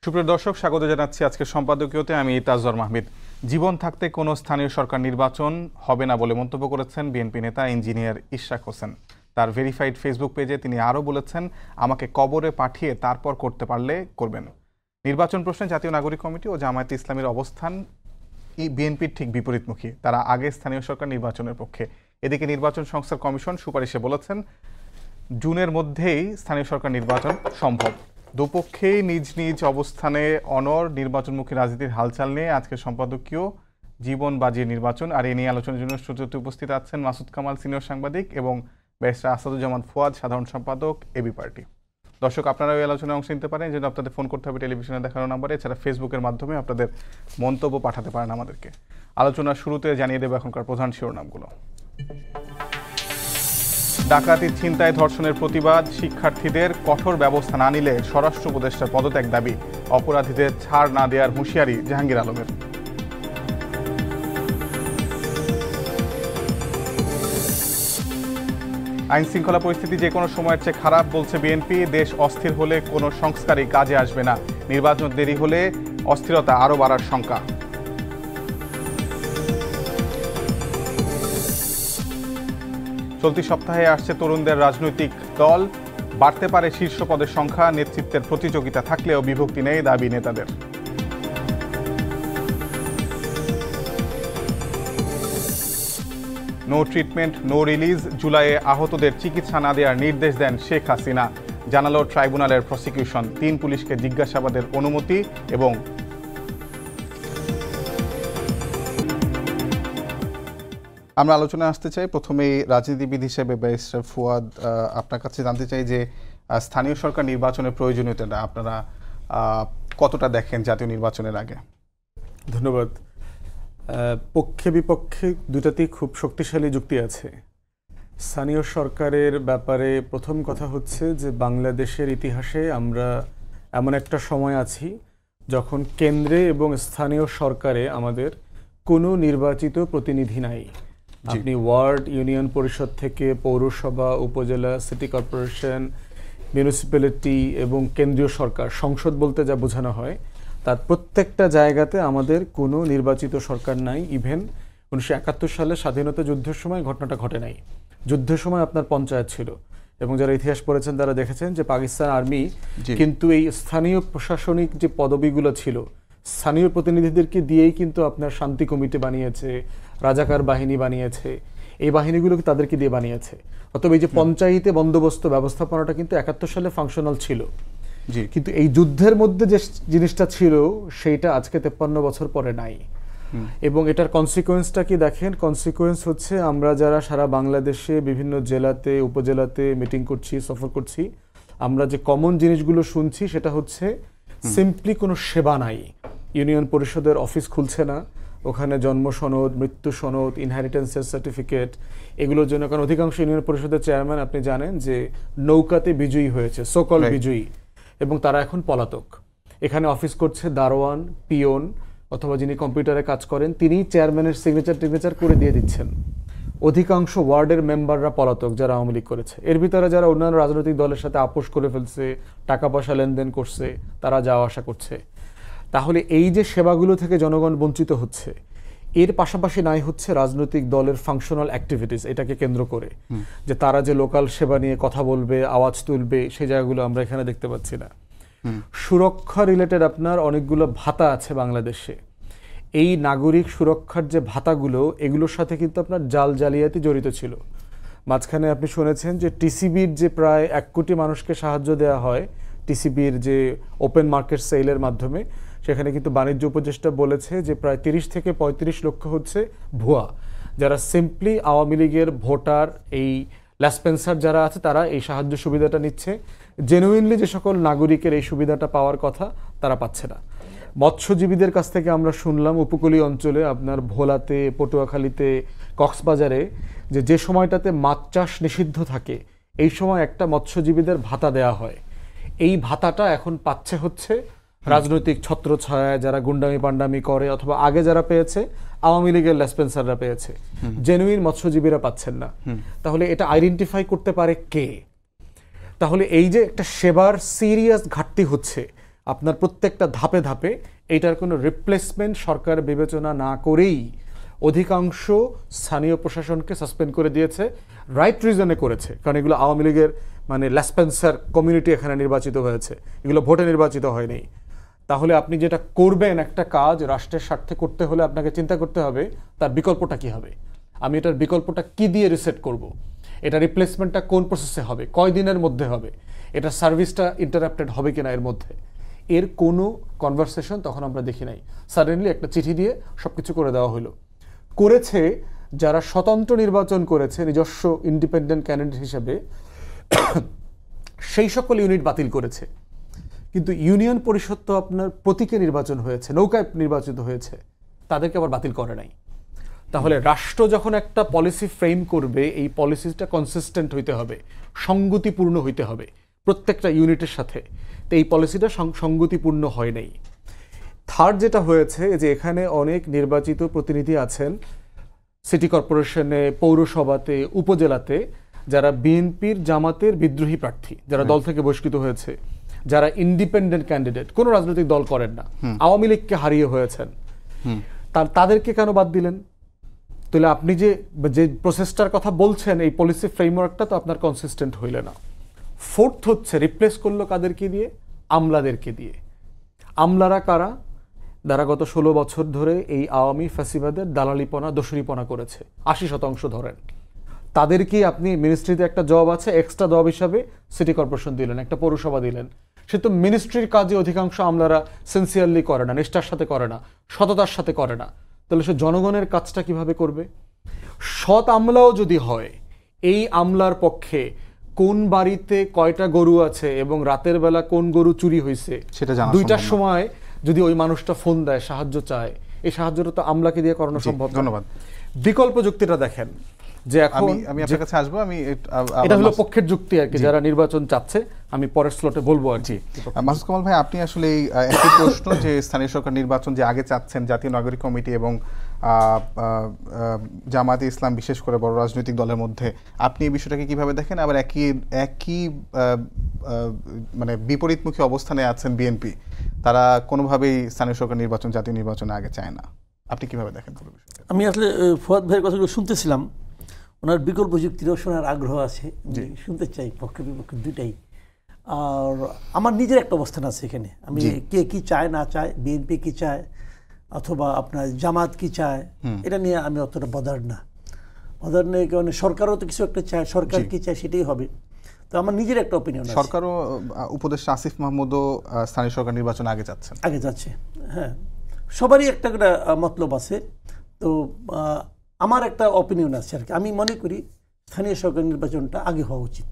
সুপ্রিয় দর্শক, স্বাগত জানাচ্ছি আজকের সম্পাদকীয়তে। আমি তাজওয়ার মাহমিদ। জীবন থাকতে কোনো স্থানীয় সরকার নির্বাচন হবে না বলে মন্তব্য করেছেন বিএনপি নেতা ইঞ্জিনিয়ার ইশরাক হোসেন। তার ভেরিফাইড ফেসবুক পেজে তিনি আরও বলেছেন, আমাকে কবরে পাঠিয়ে তারপর করতে পারলে করবেন। নির্বাচন প্রশ্নে জাতীয় নাগরিক কমিটি ও জামায়াতে ইসলামীর অবস্থান বিএনপির ঠিক বিপরীতমুখী। তারা আগে স্থানীয় সরকার নির্বাচনের পক্ষে। এদিকে নির্বাচন সংস্থার কমিশন সুপারিশে বলেছেন, জুনের মধ্যেই স্থানীয় সরকার নির্বাচন সম্ভব। দুপক্ষেই নিজ নিজ অবস্থানে অনড়। নির্বাচনমুখী রাজনীতির হালচাল নিয়ে আজকের সম্পাদকীয় জীবন বাজিয়ে নির্বাচন। আর এ নিয়ে আলোচনার জন্য স্টুডিওতে উপস্থিত আছেন মাসুদ কামাল, সিনিয়র সাংবাদিক, এবং ব্যারিস্টার আসাদুজ্জামান ফুয়াদ, সাধারণ সম্পাদক, এবি পার্টি। দর্শক, আপনারা এই আলোচনায় অংশ নিতে পারেন। এই জন্য আপনাদের ফোন করতে হবে টেলিভিশনে দেখানো নাম্বারে। এছাড়া ফেসবুকের মাধ্যমে আপনাদের মন্তব্য পাঠাতে পারেন আমাদেরকে। আলোচনার শুরুতে জানিয়ে দেবো এখনকার প্রধান শিরোনামগুলো। ডাকাতি, ছিনতাই, ধর্ষণের প্রতিবাদ, শিক্ষার্থীদের কঠোর ব্যবস্থা না নিলে স্বরাষ্ট্র উপদেষ্টার পদত্যাগ দাবি, অপরাধীদের ছাড় না দেওয়ার হুঁশিয়ারি জাহাঙ্গীর আলমের। আইন শৃঙ্খলা পরিস্থিতি যে কোনো সময়ের চেয়ে খারাপ বলছে বিএনপি। দেশ অস্থির হলে কোনো সংস্কারই কাজে আসবে না। নির্বাচন দেরি হলে অস্থিরতা আরও বাড়ার শঙ্কা। চলতি সপ্তাহে আসছে তরুণদের রাজনৈতিক দল। বাড়তে পারে শীর্ষ পদের সংখ্যা। নেতৃত্বের প্রতিযোগিতা থাকলেও বিভক্তি নেই দাবি নেতাদের। No treatment, no release. জুলাইয়ে আহতদের চিকিৎসা না দেওয়ার নির্দেশ দেন শেখ হাসিনা। জানালো ট্রাইব্যুনালের প্রসিকিউশন। 3 পুলিশকে জিজ্ঞাসাবাদের অনুমতি। এবং আমরা আলোচনায় আসতে চাই প্রথমেই রাজনীতিবিদ হিসেবে ব্যারিস্টার ফুয়াদ, আপনার কাছে জানতে চাই যে স্থানীয় সরকার নির্বাচনের প্রয়োজনীয়তাটা আপনারা কতটা দেখেন জাতীয় নির্বাচনের আগে? ধন্যবাদ। পক্ষে বিপক্ষে দুটাতেই খুব শক্তিশালী যুক্তি আছে। স্থানীয় সরকারের ব্যাপারে প্রথম কথা হচ্ছে যে বাংলাদেশের ইতিহাসে আমরা এমন একটা সময় আছি যখন কেন্দ্রে এবং স্থানীয় সরকারে আমাদের কোনো নির্বাচিত প্রতিনিধি নাই। আপনি ওয়ার্ড, ইউনিয়ন পরিষদ থেকে পৌরসভা, উপজেলা, সিটি কর্পোরেশন, মিউনিসিপ্যালিটি এবং কেন্দ্রীয় সরকার, সংসদ বলতে যা বোঝানো হয়, তার প্রত্যেকটা জায়গাতে আমাদের কোনো নির্বাচিত সরকার নাই। ইভেন 1971 সালে স্বাধীনতা যুদ্ধের সময় ঘটনাটা ঘটে নাই। যুদ্ধের সময় আপনার পঞ্চায়েত ছিল, এবং যারা ইতিহাস পড়েছেন তারা দেখেছেন যে পাকিস্তান আর্মি কিন্তু এই স্থানীয় প্রশাসনিক যে পদবিগুলো ছিল, স্থানীয় প্রতিনিধিদেরকে দিয়েই কিন্তু আপনার শান্তি কমিটি বানিয়েছে, রাজাকার বাহিনী বানিয়েছে। এই বাহিনীগুলো তাদেরকে দিয়ে বানিয়েছে। অতএব এই যে পঞ্চায়েতে বন্দোবস্ত ব্যবস্থাপনাটা কিন্তু 71 সালে ফাংশনাল ছিল। কিন্তু এই যুদ্ধের মধ্যে যে জিনিসটা ছিল সেইটা আজকে 53 বছর পরে নাই। এবং এটার কনসিকোয়েন্সটা কি দেখেন? কনসিকোয়েন্স হচ্ছে আমরা যারা সারা বাংলাদেশে বিভিন্ন জেলাতে, উপজেলাতে মিটিং করছি, সফর করছি, আমরা যে কমন জিনিসগুলো শুনছি সেটা হচ্ছে সিম্পলি কোনো সেবা নাই। ইউনিয়ন পরিষদের অফিস খুলছে না, ওখানে জন্ম সনদ, মৃত্যু সনদ, ইনহেরিটেন্সের সার্টিফিকেট, এগুলোর জন্য, কারণ অধিকাংশ ইউনিয়ন পরিষদের চেয়ারম্যান আপনি জানেন যে নৌকাতে বিজয়ী হয়েছে, সকল বিজয়ী, এবং তারা এখন পলাতক। এখানে অফিস করছে দারোয়ান, পিয়ন, অথবা যিনি কম্পিউটারে কাজ করেন তিনি চেয়ারম্যানের সিগনেচার করে দিয়ে দিচ্ছেন। অধিকাংশ ওয়ার্ডের মেম্বাররা পলাতক যারা আওয়ামী লীগ করেছে। এর ভিতরে যারা অন্যান্য রাজনৈতিক দলের সাথে আপোষ করে ফেলছে, টাকা পয়সা লেনদেন করছে, তারা যাওয়া আসা করছে। তাহলে এই যে সেবাগুলো থেকে জনগণ বঞ্চিত হচ্ছে, এর পাশাপাশি নাই হচ্ছে রাজনৈতিক দলের ফাংশনাল অ্যাক্টিভিটিস, এটাকে কেন্দ্র করে যে তারা যে লোকাল সেবা নিয়ে কথা বলবে, আওয়াজ তুলবে, সেই জায়গাগুলো আমরা এখানে দেখতে পাচ্ছি না। সুরক্ষা রিলেটেড আপনার অনেকগুলো ভাতা আছে বাংলাদেশে। এই নাগরিক সুরক্ষার যে ভাতাগুলো, এগুলোর সাথে কিন্তু আপনার জালিয়াতি জড়িত ছিল। মাঝখানে আপনি শুনেছেন যে টিসিবির যে প্রায় 1 কোটি মানুষকে সাহায্য দেওয়া হয়, টিসিবির যে ওপেন মার্কেট সেলের মাধ্যমে, সেখানে কিন্তু বাণিজ্য উপদেষ্টা বলেছে যে প্রায় 30 থেকে 35 লক্ষ হচ্ছে ভুয়া, যারা সিম্পলি আওয়ামী লীগের ভোটার, এই ল্যাসপেন্সার যারা আছে তারা এই সাহায্য সুবিধাটা নিচ্ছে। জেনুইনলি যে সকল নাগরিকের এই সুবিধাটা পাওয়ার কথা তারা পাচ্ছে না। মৎস্যজীবীদের কাছ থেকে আমরা শুনলাম উপকূলীয় অঞ্চলে, আপনার ভোলাতে, পটুয়াখালীতে, কক্সবাজারে, যে সময়টাতে মাছ চাষ নিষিদ্ধ থাকে, এই সময় একটা মৎস্যজীবীদের ভাতা দেয়া হয়। এই ভাতাটা এখন পাচ্ছে হচ্ছে রাজনৈতিক ছত্রছায়া যারা গুন্ডামি পান্ডামি করে, অথবা আগে যারা পেয়েছে আওয়ামী লীগের লেসপেন্সাররা পেয়েছে, জেনুইন মৎস্যজীবীরা পাচ্ছেন না। তাহলে এটা আইডেন্টিফাই করতে পারে কে? তাহলে এই যে একটা সেবার সিরিয়াস ঘাটতি হচ্ছে, আপনার প্রত্যেকটা ধাপে ধাপে এইটার কোনো রিপ্লেসমেন্ট সরকার বিবেচনা না করেই অধিকাংশ স্থানীয় প্রশাসনকে সাসপেন্ড করে দিয়েছে। রাইট রিজনে করেছে, কারণ এগুলো আওয়ামী লীগের মানে ল্যাসপেন্সার কমিউনিটি এখানে নির্বাচিত হয়েছে, এগুলো ভোটে নির্বাচিত হয়নি। তাহলে আপনি যেটা করবেন একটা কাজ রাষ্ট্রের স্বার্থে করতে হলে আপনাকে চিন্তা করতে হবে তার বিকল্পটা কি হবে, আমি এটার বিকল্পটা কি দিয়ে রিসেট করব, এটা রিপ্লেসমেন্টটা কোন প্রসেসে হবে, কয় দিনের মধ্যে হবে, এটা সার্ভিসটা ইন্টারাপ্টেড হবে কিনা এর মধ্যে, এর কোনো কনভারসেশন তখন আমরা দেখি নাই। সাডেনলি একটা চিঠি দিয়ে সব কিছু করে দেওয়া হলো। করেছে যারা স্বতন্ত্র নির্বাচন করেছে নিজস্ব ইন্ডিপেন্ডেন্ট ক্যান্ডিডেট হিসেবে, সেই সকল ইউনিট বাতিল করেছে। কিন্তু ইউনিয়ন পরিষদ তো আপনার প্রতীকে নির্বাচন হয়েছে, নৌকায় নির্বাচিত হয়েছে, তাদেরকে আবার বাতিল করে নাই। তাহলে রাষ্ট্র যখন একটা পলিসি ফ্রেম করবে, এই পলিসিটা কনসিস্টেন্ট হইতে হবে, সঙ্গতিপূর্ণ হইতে হবে প্রত্যেকটা ইউনিটের সাথে। তো এই পলিসিটা সঙ্গতিপূর্ণ হয় নাই। থার্ড যেটা হয়েছে যে এখানে অনেক নির্বাচিত প্রতিনিধি আছেন সিটি কর্পোরেশনে, পৌরসভাতে, উপজেলাতে, যারা বিএনপির জামাতের বিদ্রোহী প্রার্থী, যারা দল থেকে বহিষ্কৃত হয়েছে, যারা ইন্ডিপেন্ডেন্ট ক্যান্ডিডেট, কোনো রাজনৈতিক দল করেন না, আওয়ামী লীগকে হারিয়ে হয়েছেন, তাদেরকে কেন বাদ দিলেন? তাহলে আপনি যে প্রসেসটার কথা বলছেন, এই পলিসি ফ্রেমওয়ার্কটা তো আপনার কনসিস্টেন্ট হইল না। ফোর্থ হচ্ছে রিপ্লেস করলো কাদেরকে দিয়ে? আমলাদেরকে দিয়ে। আমলারা কারা? যারা গত 16 বছর ধরে এই আওয়ামী ফ্যাসিবাদের দালালিপনা, দোসরিপনা করেছে, 80% ধরেন। তাদেরকে আপনি মিনিস্ট্রিতে একটা জব আছে, এক্সট্রা জব হিসাবে সিটি কর্পোরেশন দিলেন, একটা পৌরসভা দিলেন। সে তো মিনিস্ট্রির কাজে অধিকাংশ আমলারা সিনসিয়ারলি করে না, নিষ্ঠার সাথে করে না, সততার সাথে করে না। তাহলে সে জনগণের কাজটা কিভাবে করবে? সৎ আমলাও যদি হয়, এই আমলার পক্ষে কোন বাড়িতে কয়টা গরু আছে এবং রাতের বেলা কোন গরু চুরি হয়েছে সেটা জানা, 2টার সময় যদি ওই মানুষটা ফোন দেয়, সাহায্য চায়, এই সাহায্যটা তো আমলাকে দিয়ে করানো সম্ভব। ধন্যবাদ। বিকল্প যুক্তিটা দেখেন যে এখন আমি আপনার কাছে আসবো, এটা হলো পক্ষের যুক্তি আর কি, যারা নির্বাচন চাচ্ছে, আমি পরের স্লটে বলবো আর কি। মাসুদ কামাল ভাই, আপনি আসলে এই একই প্রশ্ন যে স্থানীয় সরকার নির্বাচন যে আগে চাচ্ছেন জাতীয় নাগরিক কমিটি এবং জামায়াতে ইসলাম বিশেষ করে বড় রাজনৈতিক দলের মধ্যে, আপনি এই বিষয়টাকে কিভাবে দেখেন? আবার একই মানে বিপরীতমুখী অবস্থানে আছেন বিএনপি, তারা কোনোভাবেই স্থানীয় সরকার নির্বাচন জাতীয় নির্বাচনে আগে চায় না। আপনি কিভাবে দেখেন পুরো বিষয়টা? আমি আসলে ফুয়াদ ভাইয়ের কথাগুলো শুনতেছিলাম, ওনার বিকল্প যুক্তিরও শোনার আগ্রহ আছে, শুনতে চাই পক্ষে বিপক্ষে দুটাই। আর আমার নিজের একটা অবস্থান আছে এখানে, আমি কে কি চায় না চায়, বিএনপি কি চায় অথবা আপনার জামাত কি চায়, এটা নিয়ে আমি অতটা বদার নেই, কারণ সরকারও তো কিছু একটা চায়, সরকার কি চায় সেটাই হবে। তো আমার নিজের একটা অপিনিয়ন আছে। সরকারও উপদেষ্টা আসিফ মাহমুদও স্থানীয় সরকার নির্বাচন আগে যাচ্ছে। হ্যাঁ, সবারই একটা করে মতলব আছে। তো আমার একটা অপিনিয়ন আছে আর কি, আমি মনে করি স্থানীয় সরকার নির্বাচনটা আগে হওয়া উচিত।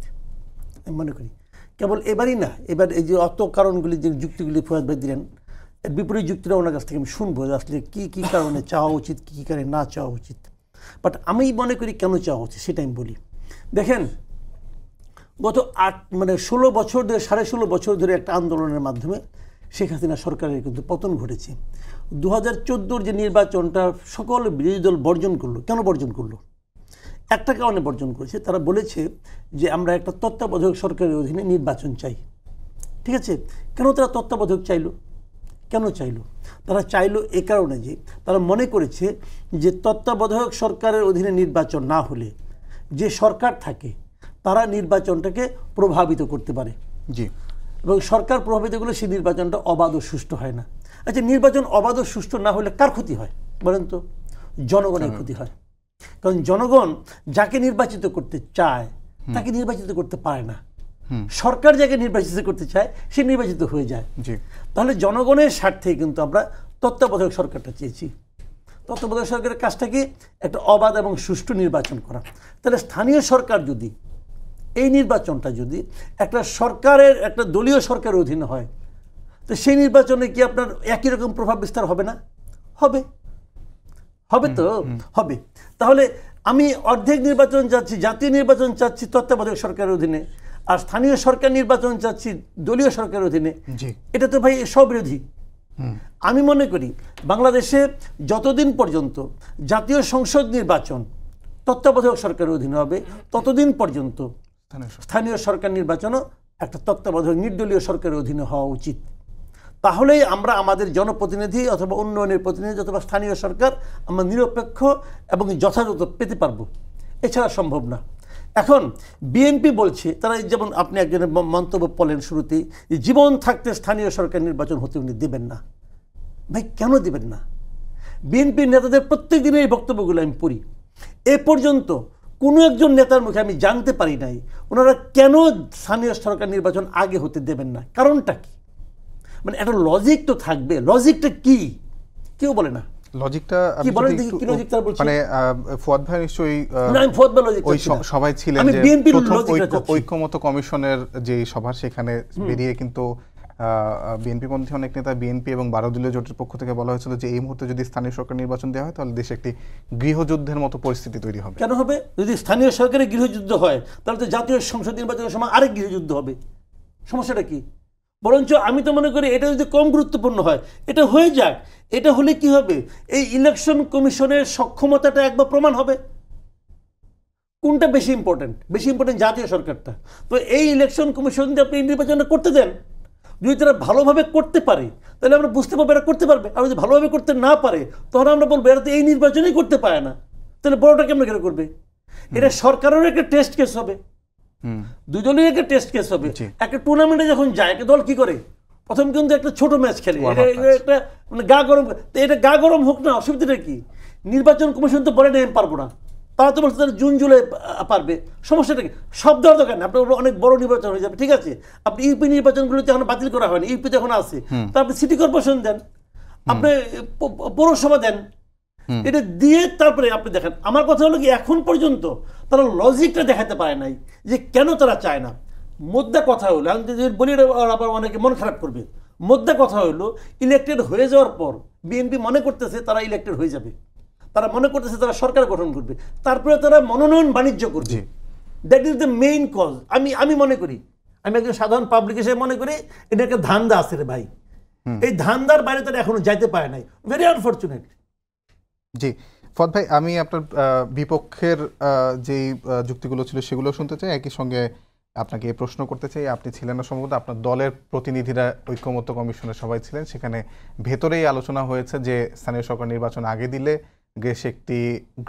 আমি মনে করি কেবল এবারই না, এবার এই যে অত কারণগুলি, যে যুক্তিগুলি ফুয়াদ ভাই দিলেন, এর বিপরীত যুক্তিটা ওনার কাছ থেকে আমি শুনবো আসলে কি কি কারণে চাওয়া উচিত, কি কি কারণে না চাওয়া উচিত। বাট আমি মনে করি কেন চাওয়া উচিত সেটা আমি বলি। দেখেন, গত 16 বছর ধরে, 16.5 বছর ধরে একটা আন্দোলনের মাধ্যমে শেখ হাসিনা সরকারের কিন্তু পতন ঘটেছে। 2014 যে নির্বাচনটা সকল বিরোধী দল বর্জন করলো। কেন বর্জন করলো? একটা কারণে বর্জন করেছে, তারা বলেছে যে আমরা একটা তত্ত্বাবধায়ক সরকারের অধীনে নির্বাচন চাই। ঠিক আছে, কেন তারা তত্ত্বাবধায়ক চাইলো? কেন চাইলো? তারা চাইলো এ কারণে যে তারা মনে করেছে যে তত্ত্বাবধায়ক সরকারের অধীনে নির্বাচন না হলে যে সরকার থাকে তারা নির্বাচনটাকে প্রভাবিত করতে পারে। এবং সরকার প্রভাবিত করলে সেই নির্বাচনটা অবাধ ও সুষ্ঠু হয় না। আচ্ছা, নির্বাচন অবাধ ও সুষ্ঠু না হলে কার ক্ষতি হয় বলেন তো? জনগণের ক্ষতি হয়। কারণ জনগণ যাকে নির্বাচিত করতে চায় তাকে নির্বাচিত করতে পারে না। সরকার যাকে নির্বাচিত করতে চায় সে নির্বাচিত হয়ে যায়। তাহলে জনগণের স্বার্থে কিন্তু আমরা তত্ত্বাবধায়ক সরকারটা চেয়েছি। তত্ত্বাবধায়ক সরকারের কাজটা কি? একটা অবাধ এবং সুষ্ঠু নির্বাচন করা। তাহলে স্থানীয় সরকার যদি, এই নির্বাচনটা যদি একটা সরকারের, একটা দলীয় সরকারের অধীনে হয়, তো সেই নির্বাচনে কি আপনার একই রকম প্রভাব বিস্তার হবে না? হবে তো হবে। তাহলে আমি অর্ধেক নির্বাচন চাচ্ছি, জাতীয় নির্বাচন চাচ্ছি তত্ত্বাবধায়ক সরকারের অধীনে, আর স্থানীয় সরকার নির্বাচন চাচ্ছি দলীয় সরকারের অধীনে, এটা তো ভাই স্ববিরোধী। আমি মনে করি বাংলাদেশে যতদিন পর্যন্ত জাতীয় সংসদ নির্বাচন তত্ত্বাবধায়ক সরকারের অধীনে হবে, ততদিন পর্যন্ত স্থানীয় সরকার নির্বাচনও একটা তত্ত্বাবধায়ক নির্দলীয় সরকারের অধীনে হওয়া উচিত। তাহলেই আমরা আমাদের জনপ্রতিনিধি অথবা উন্নয়নের প্রতিনিধি অথবা স্থানীয় সরকার আমরা নিরপেক্ষ এবং যথাযথ পেতে পারবো, এছাড়া সম্ভব না। এখন বিএনপি বলছে, তারা যেমন আপনি একজনের মন্তব্য বলেন শুরুতেই, জীবন থাকতে স্থানীয় সরকার নির্বাচন হতে উনি দেবেন না। ভাই কেন দেবেন না? বিএনপির নেতাদের প্রত্যেক দিনের এই বক্তব্যগুলো আমি পড়ি, এ পর্যন্ত কোনো একজন নেতার মুখে আমি জানতে পারি নাই ওনারা কেন স্থানীয় সরকার নির্বাচন আগে হতে দেবেন না। কারণটা কি? মানে একটা লজিক তো থাকবে, লজিকটা কি কেউ বলে না। লজিকটা কি বলেন দেখি, কি লজিক তারা বলছে? মানে ফুয়াদ ভাই নিশ্চয়ই না, আমি ফুয়াদ ভাই লজিক ওই সবাই ছিলেন আমি যে বিএনপির প্রথম লজিকটা চাচ্ছি। ঐক্যমত কমিশনের যে সভা, সেখানে বেরিয়ে কিন্তু বিএনপি পন্থী অনেক নেতা, বিএনপি এবং 12 দলীয় জোটের পক্ষ থেকে বলা হয়েছিল যে এই মুহূর্তে যদি স্থানীয় সরকার নির্বাচন দেওয়া হয় তাহলে দেশে একটি গৃহযুদ্ধের মতো পরিস্থিতি তৈরি হবে। কেন হবে? যদি স্থানীয় সরকারের গৃহযুদ্ধ হয় তাহলে তো জাতীয় সংসদ নির্বাচনের সময় আরেক গৃহযুদ্ধ হবে। সমস্যাটা কি? বরঞ্চ আমি তো মনে করি এটা যদি কম গুরুত্বপূর্ণ হয়, এটা হয়ে যাক। এটা হলে কি হবে? এই ইলেকশন কমিশনের সক্ষমতাটা একবার প্রমাণ হবে। কোনটা বেশি ইম্পর্টেন্ট? বেশি ইম্পর্টেন্ট জাতীয় সরকারটা। তো এই ইলেকশন কমিশন দিয়ে আপনি নির্বাচনটা করতে দেন, যদি তারা ভালোভাবে করতে পারে তাহলে আমরা বুঝতে পারবো এরা করতে পারবে। আর যদি ভালোভাবে করতে না পারে তখন আমরা বলবো এরা তো এই নির্বাচনই করতে পারে না, তাহলে বড়টা কেমন কেন করবে? এটা সরকারেরও একটা টেস্ট কেস হবে, দুই দলের একটা টেস্ট কেস হবে। একটা টুর্নামেন্টে যখন যায় একটা দল কি করে? প্রথম কিন্তু একটা ছোট ম্যাচ খেলে, একটা মানে গা গরম। এটা গা গরম হোক না, অসুবিধাটা কি? নির্বাচন কমিশন তো বলে নেই আমি পারবো না, তারা তো বলছে তারা জুন জুলাই পারবে। সমস্যাটা কি? সব দেওয়ার দরকার নেই, আপনার অনেক বড় নির্বাচন হয়ে যাবে, ঠিক আছে। আপনি ইউপি নির্বাচনগুলোতে এখন বাতিল করা হয়নি, ইউপিতে এখন আছে, তা আপনি সিটি কর্পোরেশন দেন, আপনি পৌরসভা দেন, এটা দিয়ে তারপরে আপনি দেখেন। আমার কথা হলো কি, এখন পর্যন্ত তারা লজিকটা দেখাতে পারে নাই যে কেন তারা চায় না। মোদ্দা কথা হলো, আমি যদি বলি আবার অনেকে মন খারাপ করবে, মোদ্দা কথা হলো ইলেক্টেড হয়ে যাওয়ার পর বিএনপি মনে করতেছে তারা ইলেক্টেড হয়ে যাবে, তারা মনে করতেছে তারা সরকার গঠন করবে, তারপরে তারা মনোনয়ন বাণিজ্য করবে। That is the main cause. আমি মনে করি, আমি একজন সাধারণ পাবলিক হিসেবে মনে করি এটা একটা ধান্দা আছে রে ভাই। এই ধান্দার বাইরে তারা এখনো যাইতে পারে নাই, ভেরি আনফরচুনেট। জি ফুয়াদ ভাই, আমি আপনার বিপক্ষের যেই যুক্তিগুলো ছিল সেগুলো শুনতে চাই, একই সঙ্গে আপনাকে প্রশ্ন করতে চাই। আপনি ছিলেন না সম্ভবত, আপনার দলের প্রতিনিধিরা ঐক্যমত্য কমিশনের সবাই ছিলেন, সেখানে ভেতরেই আলোচনা হয়েছে যে স্থানীয় সরকার নির্বাচন আগে দিলে দেশে একটি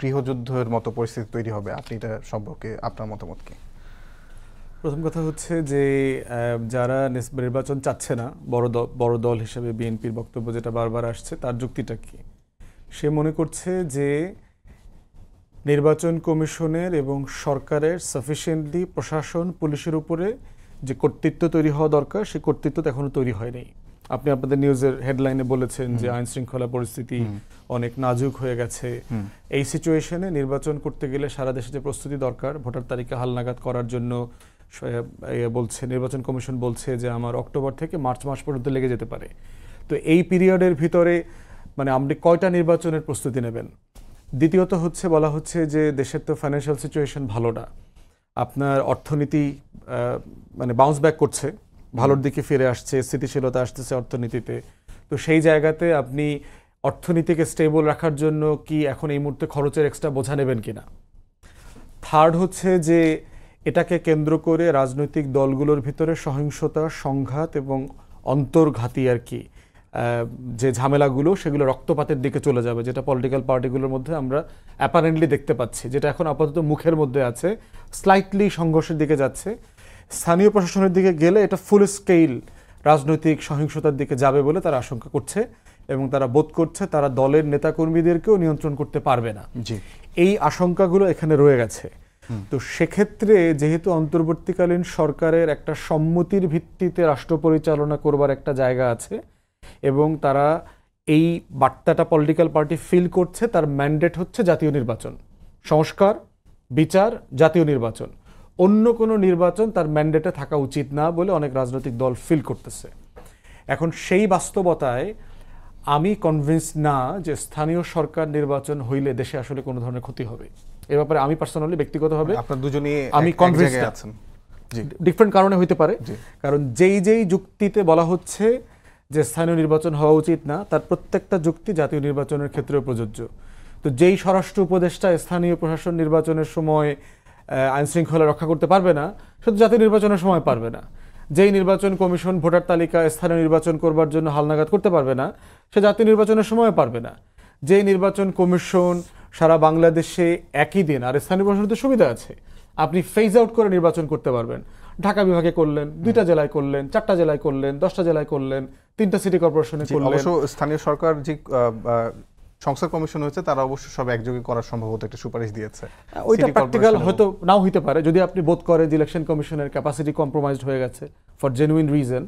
গৃহযুদ্ধের মতো পরিস্থিতি তৈরি হবে। আপনি এটা সম্পর্কে আপনার মতামত কি? প্রথম কথা হচ্ছে যে যারা নির্বাচন চাচ্ছে না, বড় দল হিসেবে বিএনপির বক্তব্য যেটা বারবার আসছে, তার যুক্তিটা কি? সে মনে করছে যে নির্বাচন কমিশনের এবং সরকারের সাফিসিয়েন্টলি প্রশাসন, পুলিশের উপরে যে কর্তৃত্ব তৈরি হওয়া দরকার, সেই কর্তৃত্ব এখনো তৈরি হয়নি। আপনি আপনাদের নিউজের হেডলাইনে বলেছেন যে আইন শৃঙ্খলা পরিস্থিতি অনেক নাজুক হয়ে গেছে। এই সিচুয়েশনে নির্বাচন করতে গেলে সারা দেশে যে প্রস্তুতি দরকার, ভোটার তালিকা হালনাগাদ করার জন্য বলছে নির্বাচন কমিশন বলছে যে আমার অক্টোবর থেকে মার্চ মাস পর্যন্ত লেগে যেতে পারে। তো এই পিরিয়ডের ভিতরে মানে আপনি কয়টা নির্বাচনের প্রস্তুতি নেবেন? দ্বিতীয়ত হচ্ছে বলা হচ্ছে যে দেশের তো ফাইন্যান্সিয়াল সিচুয়েশন ভালো না, আপনার অর্থনীতি মানে বাউন্স ব্যাক করছে, ভালোর দিকে ফিরে আসছে, স্থিতিশীলতা আসতেছে অর্থনীতিতে। তো সেই জায়গাতে আপনি অর্থনীতিকে স্টেবল রাখার জন্য কি এখন এই মুহূর্তে খরচের এক্সট্রা বোঝা নেবেন কিনা? থার্ড হচ্ছে যে এটাকে কেন্দ্র করে রাজনৈতিক দলগুলোর ভিতরে সহিংসতা, সংঘাত এবং অন্তর্ঘাতী আর কি যে ঝামেলাগুলো, সেগুলো রক্তপাতের দিকে চলে যাবে, যেটা পলিটিক্যাল পার্টিগুলোর মধ্যে আমরা অ্যাপারেন্টলি দেখতে পাচ্ছি, যেটা এখন আপাতত মুখের মধ্যে আছে, স্লাইটলি সংঘর্ষের দিকে যাচ্ছে। স্থানীয় প্রশাসনের দিকে গেলে এটা ফুল স্কেল রাজনৈতিক সহিংসতার দিকে যাবে বলে তারা আশঙ্কা করছে, এবং তারা বোধ করছে তারা দলের নেতাকর্মীদেরকেও নিয়ন্ত্রণ করতে পারবে না। এই আশঙ্কাগুলো এখানে রয়ে গেছে। তো সেক্ষেত্রে যেহেতু অন্তর্বর্তীকালীন সরকারের একটা সম্মতির ভিত্তিতে রাষ্ট্র পরিচালনা করবার একটা জায়গা আছে, এবং তারা এই বার্তাটা পলিটিক্যাল পার্টি ফিল করছে, তার ম্যান্ডেট হচ্ছে জাতীয় নির্বাচন, সংস্কার, বিচার, জাতীয় নির্বাচন, অন্য কোনো নির্বাচন তার ম্যান্ডেটে থাকা উচিত না বলে অনেক রাজনৈতিক দল ফিল করতেছে। এখন সেই বাস্তবতায় আমি কনভিন্স না যে স্থানীয় সরকার নির্বাচন হইলে দেশে আসলে কোনো ধরনের ক্ষতি হবে। এ ব্যাপারে আমি পার্সোনালি ব্যক্তিগতভাবে আমি কনভিন্স আছেন। ডিফারেন্ট কারণে হইতে পারে, কারণ যেই যুক্তিতে বলা হচ্ছে যে স্থানীয় নির্বাচন হওয়া উচিত না, তার প্রত্যেকটা যুক্তি জাতীয় নির্বাচনের ক্ষেত্রেও প্রযোজ্য। তো যেই স্বরাষ্ট্র উপদেষ্টা স্থানীয় প্রশাসন নির্বাচনের সময় আইন শৃঙ্খলা রক্ষা করতে পারবে না, শুধু জাতীয় নির্বাচনের সময় পারবে না। যেই নির্বাচন কমিশন ভোটার তালিকা স্থানীয় নির্বাচন করবার জন্য হালনাগাদ করতে পারবে না, সে জাতীয় নির্বাচনের সময় পারবে না। যেই নির্বাচন কমিশন সারা বাংলাদেশে একই দিন, আর স্থানীয় প্রশাসনের সুবিধা আছে, আপনি ফেজ আউট করে নির্বাচন করতে পারবেন। ঢাকা বিভাগে করলেন, 2টা জেলায় করলেন, 4টা জেলায় করলেন, 10টা জেলায় করলেন, 3টা সিটি কর্পোরেশনে করলেন। অবশ্য স্থানীয় সরকার যে সংসদ কমিশন হয়েছে তারা অবশ্য সব একযোগে করার সম্ভবত একটা সুপারিশ দিয়েছে। ওইটা প্র্যাকটিক্যাল হয়তো নাও হইতে পারে, যদি আপনি বোধ করেন যে ইলেকশন কমিশনের ক্যাপাসিটি কম্প্রোমাইজড হয়ে গেছে ফর জেনুইন রিজন।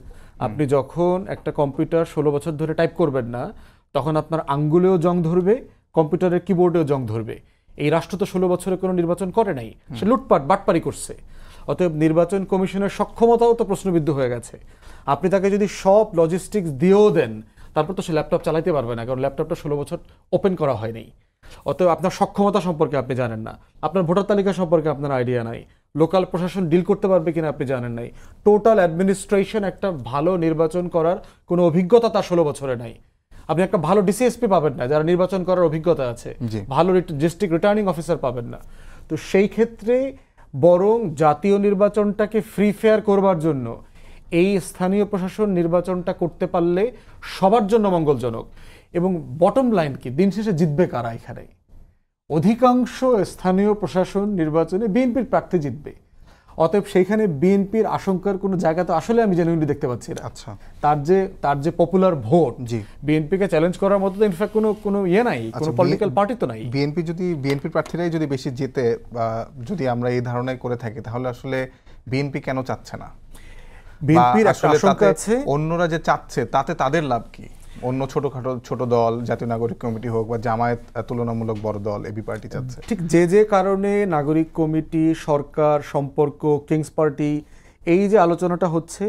আপনি যখন একটা কম্পিউটার 16 বছর ধরে টাইপ করবেন না, তখন আপনার আঙ্গুলেও জং ধরবে, কম্পিউটারের কিবোর্ডেও জং ধরবে। এই রাষ্ট্র তো 16 বছরে কোনো নির্বাচন করে নাই, সে লুটপাট বাটপারি করছে। অতএব নির্বাচন কমিশনের সক্ষমতাও তো প্রশ্নবিদ্ধ হয়ে গেছে। আপনি তাকে যদি সব লজিস্টিক্স দিয়েও দেন, তারপর তো সে ল্যাপটপ চালাতে পারবে না, কারণ ল্যাপটপটা 16 বছর ওপেন করা হয়নি। অতএব আপনার সক্ষমতা সম্পর্কে আপনি জানেন না, আপনার ভোটার তালিকা সম্পর্কে আপনার আইডিয়া নাই, লোকাল প্রশাসন ডিল করতে পারবে কিনা আপনি জানেন নাই, টোটাল অ্যাডমিনিস্ট্রেশন একটা ভালো নির্বাচন করার কোনো অভিজ্ঞতা তার 16 বছরে নাই। আপনি একটা ভালো ডিসিএসপি পাবেন না যারা নির্বাচন করার অভিজ্ঞতা আছে, ভালো ডিস্ট্রিক্ট রিটার্নিং অফিসার পাবেন না। তো সেই ক্ষেত্রে বরং জাতীয় নির্বাচনটাকে ফ্রি ফেয়ার করবার জন্য এই স্থানীয় প্রশাসন নির্বাচনটা করতে পারলে সবার জন্য মঙ্গলজনক। এবং বটম লাইন কি, দিন শেষে জিতবে কারা? এখানে অধিকাংশ স্থানীয় প্রশাসন নির্বাচনে বিএনপির প্রার্থী জিতবে। অতএব সেইখানে বিএনপির আশঙ্কার কোনো জায়গা তো আসলে আমি জেনুইনলি দেখতে পাচ্ছি না। আচ্ছা, তার যে পপুলার ভোট, বিএনপিকে চ্যালেঞ্জ করার মতো তো ইনফ্যাক্ট কোনো ইয়ে নাই, কোনো পলিটিক্যাল পার্টি তো নাই। বিএনপির প্রার্থীরাই যদি বেশি জেতে, বা যদি আমরা এই ধারণায় করে থাকি, তাহলে আসলে বিএনপি কেন চাচ্ছে না? বিএনপির একটা আশঙ্কা আছে, অন্যরা যে চাচ্ছে তাতে তাদের লাভ কি? অন্য ছোট দল, জাতীয় নাগরিক কমিটি হোক বা জামায়াত তুলনামূলক বড় দল, এবি পার্টি চাচ্ছে। ঠিক যে কারণে নাগরিক কমিটি, সরকার সম্পর্ক, কিংস পার্টি, এই যে আলোচনাটা হচ্ছে,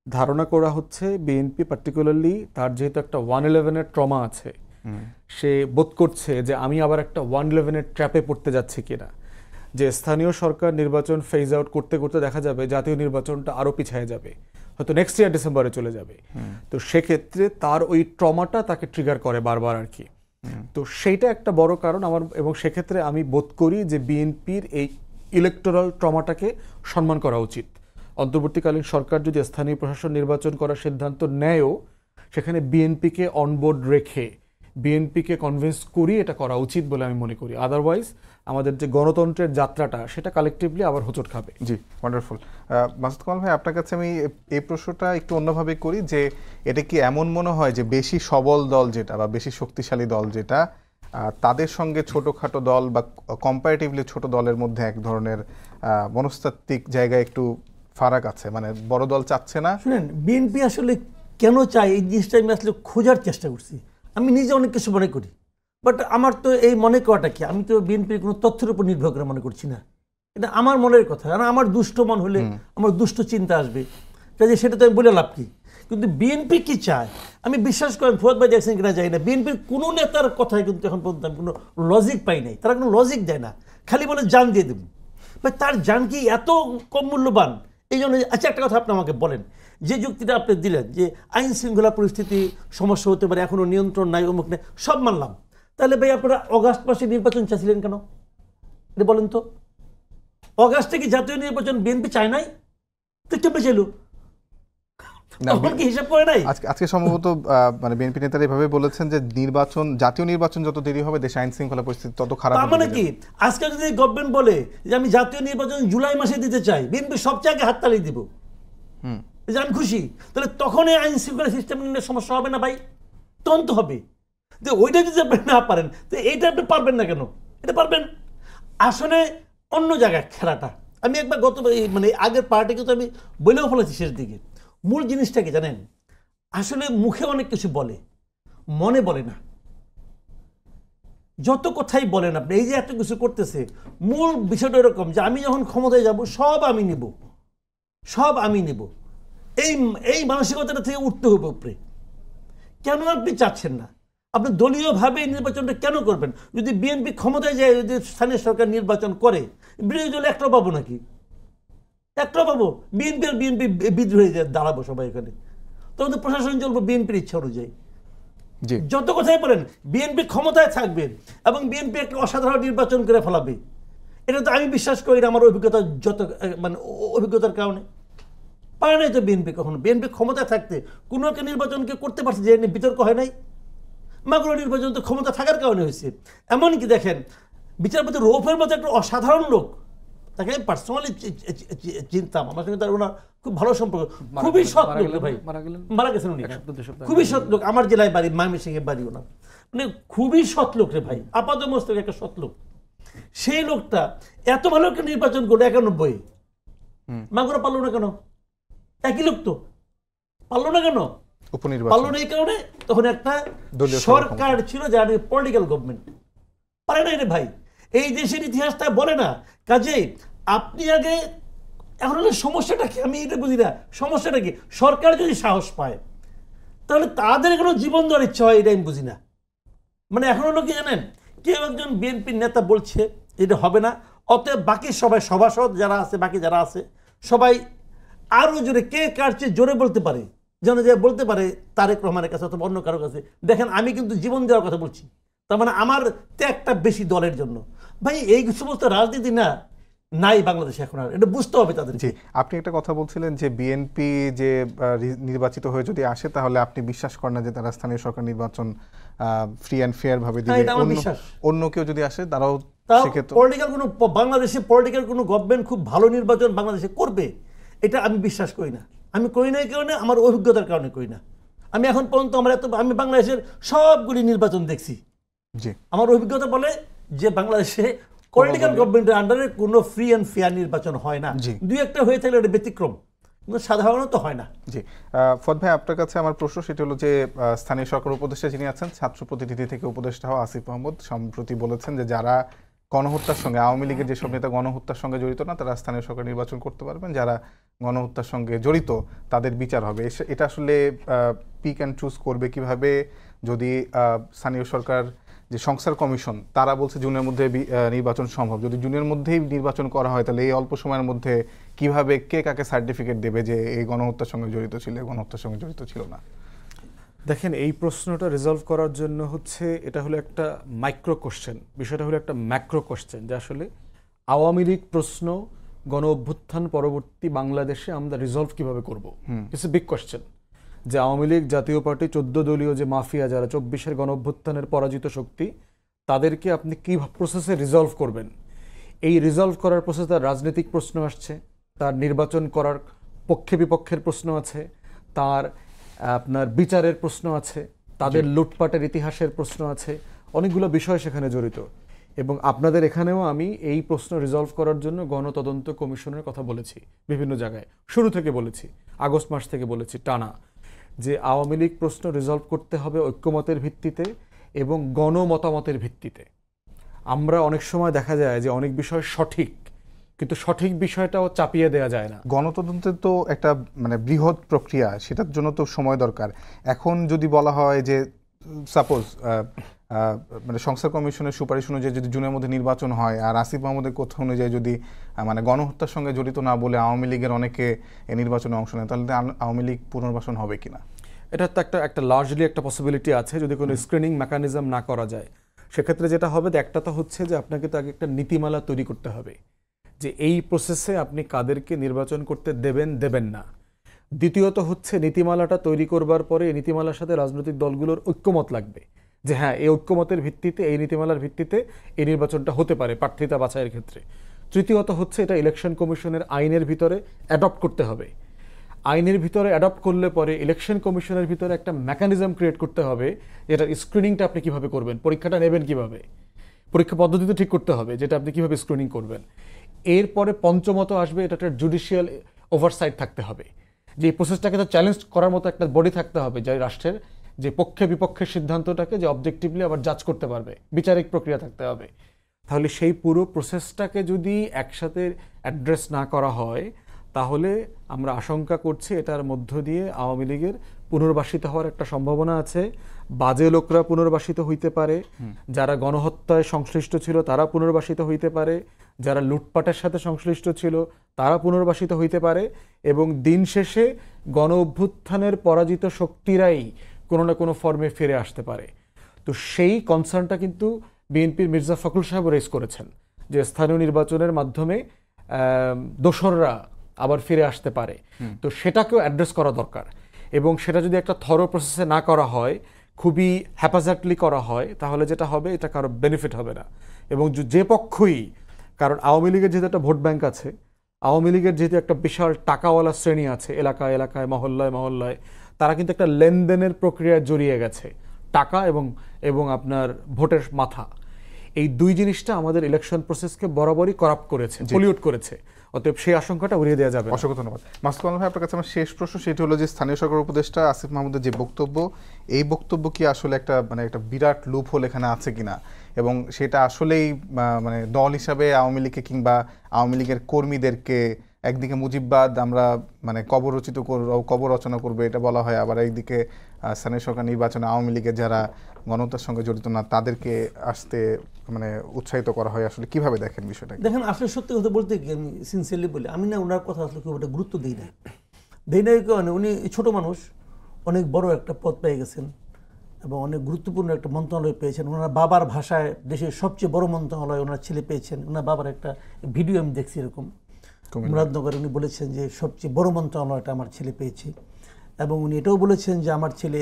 ধারণা করা হচ্ছে বিএনপি পার্টিকুলারলি তার যেহেতু একটা 111-এর ট্রমা আছে, সে বোধ করছে যে আমি আবার একটা 111-এর ট্র্যাপে পড়তে যাচ্ছি কিনা, যে স্থানীয় সরকার নির্বাচন ফেজ আউট করতে করতে দেখা যাবে জাতীয় নির্বাচনটা আরও পিছিয়ে যাবে, হয়তো নেক্সট ইয়ার ডিসেম্বরে চলে যাবে। তো সেক্ষেত্রে তার ওই ট্রমাটা তাকে ট্রিগার করে বারবার আর কি। তো সেইটা একটা বড় কারণ আমার, এবং সেক্ষেত্রে আমি বোধ করি যে বিএনপির এই ইলেকটোরাল ট্রমাটাকে সম্মান করা উচিত। অন্তর্বর্তীকালীন সরকার যদি স্থানীয় প্রশাসন নির্বাচন করার সিদ্ধান্ত নেয়ও, সেখানে বিএনপিকে অনবোর্ড রেখে বিএনপিকে কনভিন্স করি এটা করা উচিত বলে আমি মনে করি। আদারওয়াইজ আমাদের যে গণতন্ত্রের যাত্রাটা সেটা কালেকটিভলি আবার হোঁচট খাবে। জি, ওয়ান্ডারফুল। মাসুদ কামাল ভাই, আপনার কাছে আমি এই প্রশ্নটা একটু অন্যভাবে করি, যে এটা কি এমন মনে হয় যে বেশি সবল দল যেটা বা বেশি শক্তিশালী দল যেটা, তাদের সঙ্গে ছোটোখাটো দল বা কম্পারেটিভলি ছোট দলের মধ্যে এক ধরনের মনস্তাত্ত্বিক জায়গায় একটু ফারাক আছে, মানে বড় দল চাচ্ছে না? শুনেন, বিএনপি আসলে কেন চায় এই জিনিসটা আমি আসলে খোঁজার চেষ্টা করছি। আমি নিজে অনেক কিছু মনে করি, বাট আমার তো এই মনে করাটা কি, আমি তো বিএনপির কোনো তথ্যের উপর নির্ভর করে মনে করছি না, এটা আমার মনের কথা। কারণ আমার দুষ্ট মন হলে আমার দুষ্ট চিন্তা আসবে, কাজে সেটা তো আমি বলে লাভ কি। কিন্তু বিএনপি কি চায় আমি বিশ্বাস করেন, ফুয়াদ ভাই দেখছেন কিনা যাই না, বিএনপির কোনো নেতার কথায় কিন্তু এখন পর্যন্ত আমি কোনো লজিক পাই নাই। তারা কোনো লজিক দেয় না, খালি বলে জান দিয়ে দেব। ভাই, তার জান কি এত কম মূল্যবান? এই জন্য আচ্ছা, একটা কথা আপনি আমাকে বলেন, যে যুক্তিটা আপনি দিলেন যে আইন শৃঙ্খলা পরিস্থিতি সমস্যা হতে পারে, এখনো নিয়ন্ত্রণ নাই, অমুক নেই, সব মানলাম। তাহলে ভাই আপনারা অগাস্ট মাসে নির্বাচন চাইছিলেন কেন? এটা বলেন তো। অগাস্টে কি জাতীয় নির্বাচন বিএনপি চায় নাই? তো কেমন চাইল? হিসাব করে নাই। আজকে সম্ভবত মানে বিএনপি নেতারা এভাবে বলেছেন যে জাতীয় নির্বাচন যত দেরি হবে দেশে আইন শৃঙ্খলা পরিস্থিতি তত খারাপ হবে। মানে কি, আজকে যদি গভর্নমেন্ট বলে যে আমি জাতীয় নির্বাচন জুলাই মাসে দিতে চাই, বিএনপি সবচেয়ে আগে হাততালি দিব, যে আমি খুশি, তাহলে তখন এই আইন শৃঙ্খলা সিস্টেম নিয়ে সমস্যা হবে না ভাই? তখন তো হবে। যে ওইটা যদি আপনি না পারেন, তো এইটা আপনি পারবেন না কেন? এটা পারবেন। আসলে অন্য জায়গায় খেলাটা আমি একবার মানে আগের পার্টিকে তো আমি বলেও ফেলেছি শেষ দিকে। মূল জিনিসটা কি জানেন? আসলে মুখে অনেক কিছু বলে, মনে বলে না। যত কথাই বলেন আপনি, এই যে এত কিছু করতেছে, মূল বিষয়টা এরকম যে আমি যখন ক্ষমতায় যাব সব আমি নিব, সব আমি নিব। এই মানসিকতাটা থেকে উঠতে হবে উপরে। কেন আপনি চাচ্ছেন না? আপনি দলীয়ভাবে নির্বাচনটা কেন করবেন? যদি বিএনপি ক্ষমতায় যায়, যদি স্থানীয় সরকার নির্বাচন করে, বিরোধী দল একটাও পাবো নাকি? একটাও পাবো? বিএনপি আর বিএনপি বিদ্রোহী দাঁড়াবো সবাই এখানে। তখন তো প্রশাসন চলবো বিএনপির ইচ্ছা অনুযায়ী। যত কথাই বলেন, বিএনপি ক্ষমতায় থাকবে এবং বিএনপি একটা অসাধারণ নির্বাচন করে ফেলাবে, এটা তো আমি বিশ্বাস করি না আমার অভিজ্ঞতার কারণে। পারে নাই তো বিএনপি কখনো। বিএনপি ক্ষমতায় থাকতে কোনো একটা নির্বাচনকে করতে পারছে যে নিয়ে বিতর্ক হয় নাই? মাগুরা নির্বাচন তো ক্ষমতা থাকার কারণে হয়েছে। এমনকি দেখেন বিচারপতি রৌফের মতো একটা অসাধারণ লোক, তাকে আমি পার্সোনালি চিনতাম, আমার সঙ্গে তার ওনার খুব ভালো সম্পর্ক, খুবই সৎ লোক ভাই, মারা গেছেন উনি, খুবই সৎ লোক, আমার জেলায় বাড়ি, ময়মনসিংহে বাড়ি ওনার, মানে খুবই সৎ লোক রে ভাই, আপাত মস্তক একটা সৎ লোক। সেই লোকটা এত ভালো একটা নির্বাচন করলো 91, মাগুরা পারলো না কেন? একই লোক তো, পারলো না কেন? পারলো না এই কারণে তখন একটা সরকার ছিল যার পলিটিক্যাল গভর্নমেন্ট, পারে না রে ভাই। এই দেশের ইতিহাসটা বলে না। কাজেই আপনি আগে, এখন হলে সমস্যাটা কি আমি এটা বুঝি না, সমস্যাটা কি? সরকার যদি সাহস পায় তাহলে তাদের কোনো জীবন দেওয়ার ইচ্ছা হয়, এটা আমি বুঝি না। মানে এখন হলো কি জানেন, কেউ একজন বিএনপির নেতা বলছে এটা হবে না, অতএব বাকি সবাই সভাসদ যারা আছে, বাকি যারা আছে সবাই আরো জোরে, কে কার চেয়ে জোরে বলতে পারে, যেন যে বলতে পারে তারেক রহমানের কাছে অথবা অন্য কারো কাছে, দেখেন আমি কিন্তু জীবন দেওয়ার কথা বলছি, তার মানে আমার ত্যাগটা বেশি দলের জন্য। ভাই এই সমস্ত রাজনীতি না নাই বাংলাদেশে এখন, আর এটা বুঝতে হবে তাদের। জি, আপনি একটা কথা বলছিলেন যে বিএনপি যে নির্বাচিত হয়ে যদি আসে তাহলে আপনি বিশ্বাস করেন না যে তারা স্থানীয় সরকার নির্বাচন ফ্রি অ্যান্ড ফেয়ার ভাবে দিবে, অন্য কেউ যদি আসে তারাও পলিটিক্যাল কোনো, বাংলাদেশে পলিটিক্যাল কোনো গভর্নমেন্ট খুব ভালো নির্বাচন বাংলাদেশে করবে এটা আমি বিশ্বাস করি না। আমি করি না এই কারণে, আমার অভিজ্ঞতার কারণে করি না। আমি এখন পর্যন্ত আমি বাংলাদেশের সবগুলি নির্বাচন দেখছি, আমার অভিজ্ঞতা বলে যে বাংলাদেশে পলিটিক্যাল গভর্নমেন্টের আন্ডারে কোনো ফ্রি অ্যান্ড ফেয়ার নির্বাচন হয় না। দুই একটা হয়ে থাকলে এটা ব্যতিক্রম, কিন্তু সাধারণত হয় না। জি, ফদ ভাই আপনার কাছে আমার প্রশ্ন সেটা হলো যে স্থানীয় সরকার উপদেষ্টা যিনি আছেন, ছাত্র প্রতিনিধি থেকে উপদেষ্টা হওয়া আসিফ মাহমুদ সম্প্রতি বলেছেন যে যারা গণহত্যার সঙ্গে, আওয়ামী লীগের যেসব নেতা গণহত্যার সঙ্গে জড়িত না তারা স্থানীয় সরকার নির্বাচন করতে পারবেন, যারা গণহত্যার সঙ্গে জড়িত তাদের বিচার হবে। এটা আসলে পিক অ্যান্ড চুজ করবে কিভাবে? যদি স্থানীয় সরকার যে সংস্কার কমিশন তারা বলছে জুনের মধ্যে নির্বাচন সম্ভব, যদি জুনের মধ্যেই নির্বাচন করা হয় তাহলে এই অল্প সময়ের মধ্যে কিভাবে কে কাকে সার্টিফিকেট দেবে যে এই গণহত্যার সঙ্গে জড়িত ছিল, গণহত্যার সঙ্গে জড়িত ছিল না? দেখেন, এই প্রশ্নটা রিজলভ করার জন্য হচ্ছে এটা হলো একটা মাইক্রো কোশ্চেন, বিষয়টা হলো একটা ম্যাক্রো কোশ্চেন, যে আসলে আওয়ামী লীগ প্রশ্ন গণ অভ্যুত্থান পরবর্তী বাংলাদেশে আমরা রিজলভ কিভাবে করব, ইটস এ বিগ কোশ্চেন। যে আওয়ামী লীগ জাতীয় পার্টি 14 দলীয় যে মাফিয়া যারা 24-এর গণ অভ্যুত্থানের পরাজিত শক্তি, তাদেরকে আপনি কি প্রসেসে রিজলভ করবেন? এই রিজলভ করার প্রসেসে তার রাজনৈতিক প্রশ্ন আসছে, তার নির্বাচন করার পক্ষে বিপক্ষের প্রশ্ন আছে, তার আপনার বিচারের প্রশ্ন আছে, তাদের লুটপাটের ইতিহাসের প্রশ্ন আছে, অনেকগুলো বিষয় সেখানে জড়িত। এবং আপনাদের এখানেও আমি এই প্রশ্ন রিজলভ করার জন্য গণতদন্ত কমিশনের কথা বলেছি, বিভিন্ন জায়গায় শুরু থেকে বলেছি, আগস্ট মাস থেকে বলেছি টানা, যে আওয়ামী লীগ প্রশ্ন রিজলভ করতে হবে ঐক্যমতের ভিত্তিতে এবং গণমতামতের ভিত্তিতে। আমরা অনেক সময় দেখা যায় যে অনেক বিষয় সঠিক, কিন্তু সঠিক বিষয়টাও চাপিয়ে দেওয়া যায় না। গণতন্ত্রের তো একটা মানে বৃহৎ প্রক্রিয়া, সেটার জন্য তো সময় দরকার। এখন যদি বলা হয় যে সাপোজ মানে সংস্কার কমিশনের সুপারিশ অনুযায়ী যদি জুনের মধ্যে নির্বাচন হয়, আর আসিফ মাহমুদের কথা অনুযায়ী যদি মানে গণহত্যার সঙ্গে জড়িত না বলে আওয়ামী লীগের অনেকে এই নির্বাচনে অংশ নেয়, তাহলে আওয়ামী লীগ পুনর্বাসন হবে কিনা? এটা তো একটা লার্জলি একটা পসিবিলিটি আছে যদি কোনো স্ক্রিনিং মেকানিজম না করা যায়। সেক্ষেত্রে যেটা হবে, একটা তো হচ্ছে যে আপনাকে তো আগে একটা নীতিমালা তৈরি করতে হবে যে এই প্রসেসে আপনি কাদেরকে নির্বাচন করতে দেবেন না। দ্বিতীয়ত হচ্ছে নীতিমালাটা তৈরি করবার পরে এই নীতিমালার সাথে রাজনৈতিক দলগুলোর ঐক্যমত লাগবে যে হ্যাঁ, এই ঐক্যমতের ভিত্তিতে, এই নীতিমালার ভিত্তিতে এই নির্বাচনটা হতে পারে প্রার্থিতা বাছাইয়ের ক্ষেত্রে। তৃতীয়ত হচ্ছে এটা ইলেকশন কমিশনের আইনের ভিতরে অ্যাডপ্ট করতে হবে। আইনের ভিতরে অ্যাডপ্ট করলে পরে ইলেকশন কমিশনের ভিতরে একটা মেকানিজম ক্রিয়েট করতে হবে, যেটা স্ক্রিনিংটা আপনি কিভাবে করবেন, পরীক্ষাটা নেবেন কিভাবে, পরীক্ষা পদ্ধতি তো ঠিক করতে হবে যেটা আপনি কিভাবে স্ক্রিনিং করবেন। এরপরে পঞ্চমত আসবে, এটা একটা জুডিশিয়াল ওভারসাইট থাকতে হবে, যে এই প্রসেসটাকে তো চ্যালেঞ্জ করার মতো একটা বডি থাকতে হবে, যে রাষ্ট্রের যে পক্ষে বিপক্ষের সিদ্ধান্তটাকে যে অবজেক্টিভলি আবার জাজ করতে পারবে, বিচারিক প্রক্রিয়া থাকতে হবে। তাহলে সেই পুরো প্রসেসটাকে যদি একসাথে অ্যাড্রেস না করা হয়, তাহলে আমরা আশঙ্কা করছি এটার মধ্য দিয়ে আওয়ামী লীগের পুনর্বাসিত হওয়ার একটা সম্ভাবনা আছে। বাজে লোকরা পুনর্বাসিত হইতে পারে, যারা গণহত্যায় সংশ্লিষ্ট ছিল তারা পুনর্বাসিত হইতে পারে, যারা লুটপাটের সাথে সংশ্লিষ্ট ছিল তারা পুনর্বাসিত হইতে পারে, এবং দিন শেষে গণ অভ্যুত্থানের পরাজিত শক্তিরাই কোনো না কোনো ফর্মে ফিরে আসতে পারে। তো সেই কনসার্নটা কিন্তু বিএনপির মির্জা ফখরুল সাহেব রেজ করেছেন, যে স্থানীয় নির্বাচনের মাধ্যমে দোসররা আবার ফিরে আসতে পারে। তো সেটাকেও অ্যাড্রেস করা দরকার, এবং সেটা যদি একটা থরো প্রসেসে না করা হয়, খুবই হ্যাপাজার্টলি করা হয়, তাহলে যেটা হবে এটা কারো বেনিফিট হবে না। এবং যে পক্ষই, কারণ আওয়ামী লীগের যেহেতু একটা ভোট ব্যাংক আছে, আওয়ামী লীগের যেহেতু একটা বিশাল টাকাওয়ালা শ্রেণী আছে এলাকায় এলাকায়, মহল্লায় মহল্লায়, তারা কিন্তু একটা লেনদেনের প্রক্রিয়ায় জড়িয়ে গেছে, টাকা এবং আপনার ভোটের মাথা। এই দুই জিনিসটা আমাদের ইলেকশন প্রসেসকে বরাবরই করাপ্ট করেছে, পলিউট করেছে। অতএব সেই আশঙ্কাটা উড়িয়ে দেওয়া যাবে না। অসংখ্য ধন্যবাদ। মাসুদ ভাই, আপনার কাছে আমার শেষ প্রশ্ন, সেটি হলো যে স্থানীয় সরকার উপদেষ্টা আসিফ মাহমুদের যে বক্তব্য, এই বক্তব্য কি আসলে একটা একটা বিরাট লুপ হোল এখানে আছে কিনা, এবং সেটা আসলেই দল হিসাবে আওয়ামী লীগকে কিংবা আওয়ামী লীগের কর্মীদেরকে একদিকে মুজিববাদ আমরা কবর রচনা করবে এটা বলা হয়, আবার একদিকে স্থানীয় সরকার নির্বাচনে আওয়ামী লীগের যারা গণহত্যার সঙ্গে জড়িত না তাদেরকে আসতে উৎসাহিত করা হয়। আসলে কিভাবে দেখেন বিষয়টা? দেখেন, আসলে সত্যি কথা বলতে কি, আমি সিনসিয়ারলি বলি, আমি না ওনার কথা আসলে খুব একটা গুরুত্ব দিই না। কারণে উনি ছোট মানুষ, অনেক বড় একটা পদ পেয়ে গেছেন এবং অনেক গুরুত্বপূর্ণ একটা মন্ত্রণালয় পেয়েছেন। ওনার বাবার ভাষায় দেশের সবচেয়ে বড় মন্ত্রণালয় ওনার ছেলে পেয়েছেন। ওনার বাবার একটা ভিডিও আমি দেখছি এরকম, মুরাদনগরে উনি বলেছেন যে সবচেয়ে বড় মন্ত্রণালয়টা আমার ছেলে পেয়েছে। এবং উনি এটাও বলেছেন যে আমার ছেলে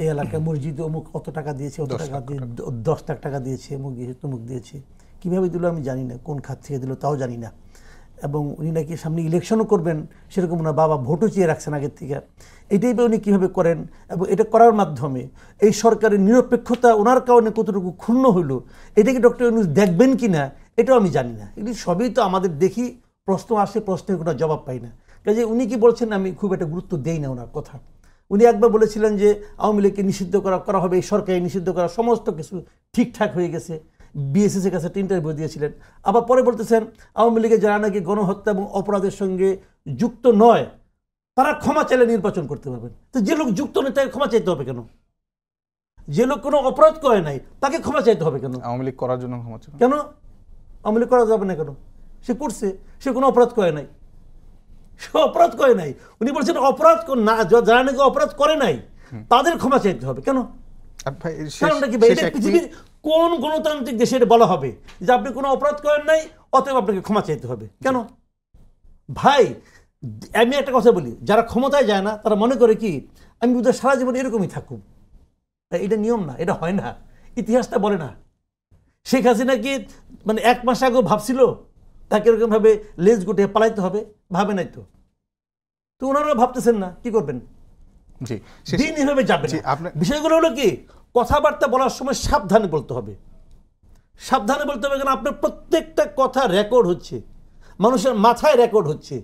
এই এলাকায় মসজিদে অমুক অত টাকা দিয়েছে, অত টাকা দিয়ে 10 লাখ টাকা দিয়েছে, অমুক দিয়েছে, তমুক দিয়েছে। কীভাবে দিল আমি জানি না, কোন খাত থেকে দিল তাও জানি না। এবং উনি নাকি সামনে ইলেকশনও করবেন, সেরকম ওনার বাবা ভোটও চেয়ে রাখছেন আগের থেকে। এটাই উনি কীভাবে করেন এবং এটা করার মাধ্যমে এই সরকারের নিরপেক্ষতা ওনার কারণে কতটুকু ক্ষুণ্ণ হইল, এটা কি ডক্টর ইউনূস দেখবেন কি না এটাও আমি জানি না। এগুলি সবই তো আমাদের দেখি, প্রশ্ন আসে, প্রশ্নের কোনো জবাব পাই না। কাজে উনি কি বলছেন আমি খুব একটা গুরুত্ব দেই না ওনার কথা। উনি একবার বলেছিলেন যে আওয়ামী লীগকে নিষিদ্ধ করা হবে, এই সরকারি নিষিদ্ধ করা সমস্ত কিছু ঠিকঠাক হয়ে গেছে, বিএসএসের কাছে একটা ইন্টারভিউ দিয়েছিলেন। আবার পরে বলতেছেন আওয়ামী লীগের যারা নাকি গণহত্যা এবং অপরাধের সঙ্গে যুক্ত নয় তারা ক্ষমা চাইলে নির্বাচন করতে পারবেন। তো যে লোক যুক্ত নেই তাকে ক্ষমা চাইতে হবে কেন? যে লোক কোনো অপরাধ করে নাই তাকে ক্ষমা চাইতে হবে কেন? আওয়ামী লীগ করার জন্য ক্ষমা চাইতে কেন? আওয়ামী লীগ করা যাবে না কেন? সে করছে, সে কোনো অপরাধ করে নাই, সে অপরাধ করে নাই। উনি বলছেন অপরাধ না, যারা নাকি অপরাধ করে নাই তাদের ক্ষমা চাইতে হবে কেন? কারণটা কি ভাই? এটা পৃথিবীর কোন গণতান্ত্রিক দেশে এটা বলা হবে যে আপনি কোনো অপরাধ করেন নাই অতএব আপনাকে ক্ষমা চাইতে হবে কেন? ভাই আমি একটা কথা বলি, যারা ক্ষমতায় যায় না তারা মনে করে কি আমি বুঝতে সারা জীবন এরকমই থাকুক। এটা নিয়ম না, এটা হয় না, ইতিহাসটা বলে না। শেখ হাসিনা কি 1 মাস আগেও ভাবছিল তাকে এরকমভাবে লেজ গুটিয়ে পালাইতে হবে? ভাবে নাই তো। তো ওনারা ভাবতেছেন না, কি করবেন? দিন এভাবে যাবে না। বিষয়গুলো হলো কি, কথাবার্তা বলার সময় সাবধানে বলতে হবে, সাবধানে বলতে হবে। কারণ আপনার প্রত্যেকটা কথা রেকর্ড হচ্ছে, মানুষের মাথায় রেকর্ড হচ্ছে।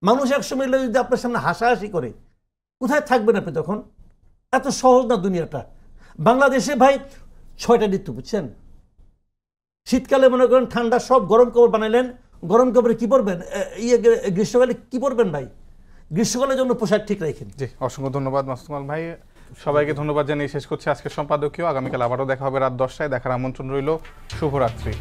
মানুষ একসময় যদি আপনার সামনে হাসাহাসি করে কোথায় থাকবেন আপনি তখন? এত সহজ না দুনিয়াটা। বাংলাদেশে ভাই 6টা ঋতু, বুঝছেন? শীতকালে মনে করেন ঠান্ডা সব গরম কাপড় বানাইলেন, গরম কাপড়ে কি পরবেন? গ্রীষ্মকালে কি পরবেন ভাই? গ্রীষ্মকালের জন্য পোশাক ঠিক রাখেন। জি, অসংখ্য ধন্যবাদ মাসুদ ভাই। সবাইকে ধন্যবাদ জানিয়ে শেষ করছি আজকের সম্পাদকীয়। আগামীকাল আবারও দেখা হবে রাত 10টায়। দেখার আমন্ত্রণ রইল। শুভরাত্রি।